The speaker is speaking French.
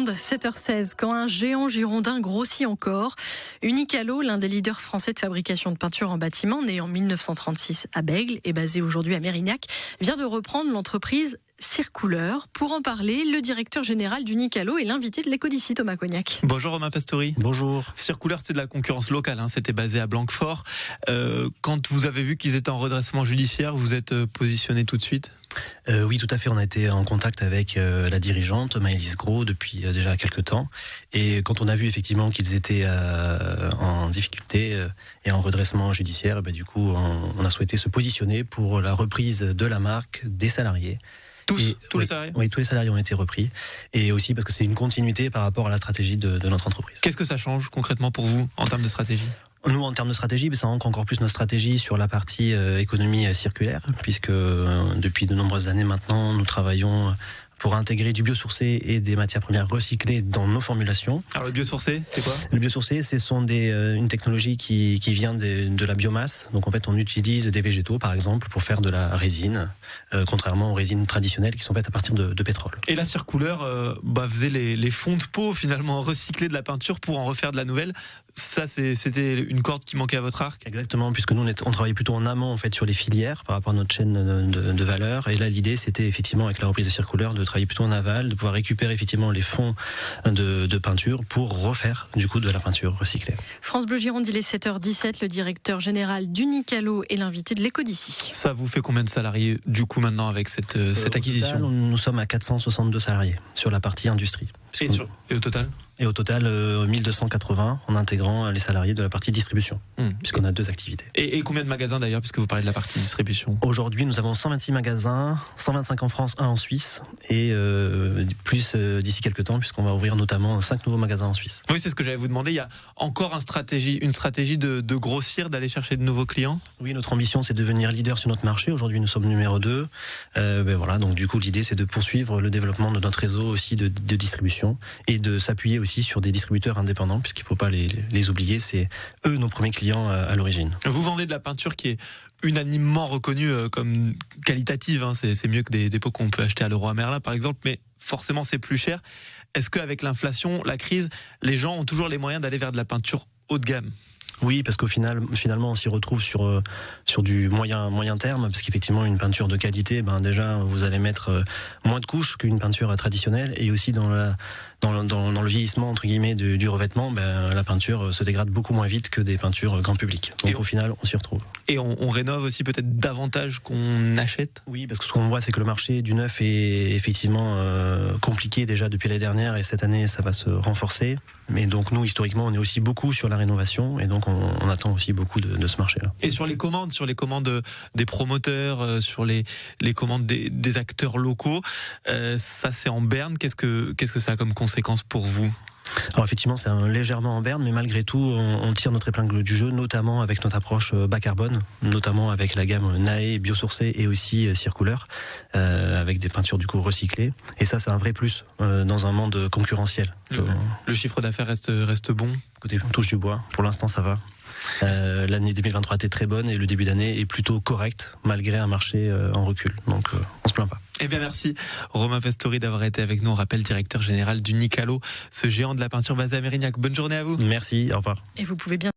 7h16, quand un géant girondin grossit encore, Unicalo, l'un des leaders français de fabrication de peinture en bâtiment, né en 1936 à Bègles et basé aujourd'hui à Mérignac, vient de reprendre l'entreprise Circouleur. Pour en parler, le directeur général d'Unicalo est l'invité de l'Écho d'ici, Thomas Cognac. Bonjour Romain Pastori. Bonjour. Circouleur, c'est de la concurrence locale, c'était basé à Blanquefort. Quand vous avez vu qu'ils étaient en redressement judiciaire, vous êtes positionné tout de suite ? Oui, tout à fait. On a été en contact avec la dirigeante, Maëlys Gros, depuis déjà quelques temps. Et quand on a vu effectivement qu'ils étaient en difficulté et en redressement judiciaire, du coup, on a souhaité se positionner pour la reprise de la marque des salariés. Tous les salariés ? Oui, tous les salariés ont été repris. Et aussi parce que c'est une continuité par rapport à la stratégie de notre entreprise. Qu'est-ce que ça change concrètement pour vous en termes de stratégie ? Nous, en termes de stratégie, ça ancre encore plus notre stratégie sur la partie économie circulaire, puisque depuis de nombreuses années maintenant, nous travaillons pour intégrer du biosourcé et des matières premières recyclées dans nos formulations. Alors le biosourcé, c'est quoi ? Le biosourcé, ce sont une technologie qui vient de la biomasse. Donc en fait, on utilise des végétaux, par exemple, pour faire de la résine, contrairement aux résines traditionnelles qui sont faites à partir de pétrole. Et la Circouleur faisait les fonds de peau, finalement, recycler de la peinture pour en refaire de la nouvelle. Ça, c'était une corde qui manquait à votre arc ? Exactement, puisque nous, on travaille plutôt en amont, en fait, sur les filières par rapport à notre chaîne de valeur. Et là, l'idée, c'était effectivement, avec la reprise de Circouleur, de travailler plutôt en aval, de pouvoir récupérer effectivement les fonds de peinture pour refaire, du coup, de la peinture recyclée. France Bleu Gironde, il est 7h17. Le directeur général d'Unicalo est l'invité de l'Écho d'ici. Ça vous fait combien de salariés, du coup, maintenant, avec cette acquisition ? Total, nous sommes à 462 salariés sur la partie industrie. Et au total ? Et au total, 1280 en intégrant les salariés de la partie distribution, puisqu'on a deux activités. Et combien de magasins d'ailleurs, puisque vous parlez de la partie distribution ? Aujourd'hui, nous avons 126 magasins, 125 en France, 1 en Suisse, et plus d'ici quelques temps, puisqu'on va ouvrir notamment 5 nouveaux magasins en Suisse. Oui, c'est ce que j'allais vous demander. Il y a encore une stratégie de grossir, d'aller chercher de nouveaux clients ? Oui, notre ambition, c'est de devenir leader sur notre marché. Aujourd'hui, nous sommes numéro 2. Voilà, donc du coup, l'idée, c'est de poursuivre le développement de notre réseau aussi de distribution et de s'appuyer aussi sur des distributeurs indépendants, puisqu'il ne faut pas les oublier, c'est eux nos premiers clients à l'origine. Vous vendez de la peinture qui est unanimement reconnue comme qualitative, c'est mieux que des pots qu'on peut acheter à Leroy Merlin par exemple, mais forcément c'est plus cher. Est-ce qu'avec l'inflation, la crise, les gens ont toujours les moyens d'aller vers de la peinture haut de gamme ? Oui, parce qu'au finalement, on s'y retrouve sur du moyen terme, parce qu'effectivement, une peinture de qualité, déjà, vous allez mettre moins de couches qu'une peinture traditionnelle, et aussi dans le vieillissement entre guillemets du revêtement, la peinture se dégrade beaucoup moins vite que des peintures grand public. Donc au final, on s'y retrouve. Et on rénove aussi peut-être davantage qu'on achète ? Oui, parce que ce qu'on voit, c'est que le marché du neuf est effectivement compliqué déjà depuis l'année dernière, et cette année, ça va se renforcer. Mais donc nous, historiquement, on est aussi beaucoup sur la rénovation, et donc on attend aussi beaucoup de ce marché-là. Et sur les commandes des promoteurs, sur les commandes des acteurs locaux, ça c'est en berne. Qu'est-ce que ça a comme conséquence pour vous ? Alors effectivement, c'est légèrement en berne, mais malgré tout, on tire notre épingle du jeu, notamment avec notre approche bas carbone, notamment avec la gamme Nae, biosourcée et aussi Circouleur, avec des peintures du coup recyclées. Et ça, c'est un vrai plus dans un monde concurrentiel. Le chiffre d'affaires reste bon ? Écoutez, on touche du bois. Pour l'instant, ça va. L'année 2023 était très bonne et le début d'année est plutôt correct, malgré un marché en recul. Donc, on se plaint pas. Eh bien, merci Romain Pastori d'avoir été avec nous. On rappelle, directeur général d'Unicalo, ce géant de la peinture basé à Mérignac. Bonne journée à vous. Merci, au revoir. Et vous pouvez bien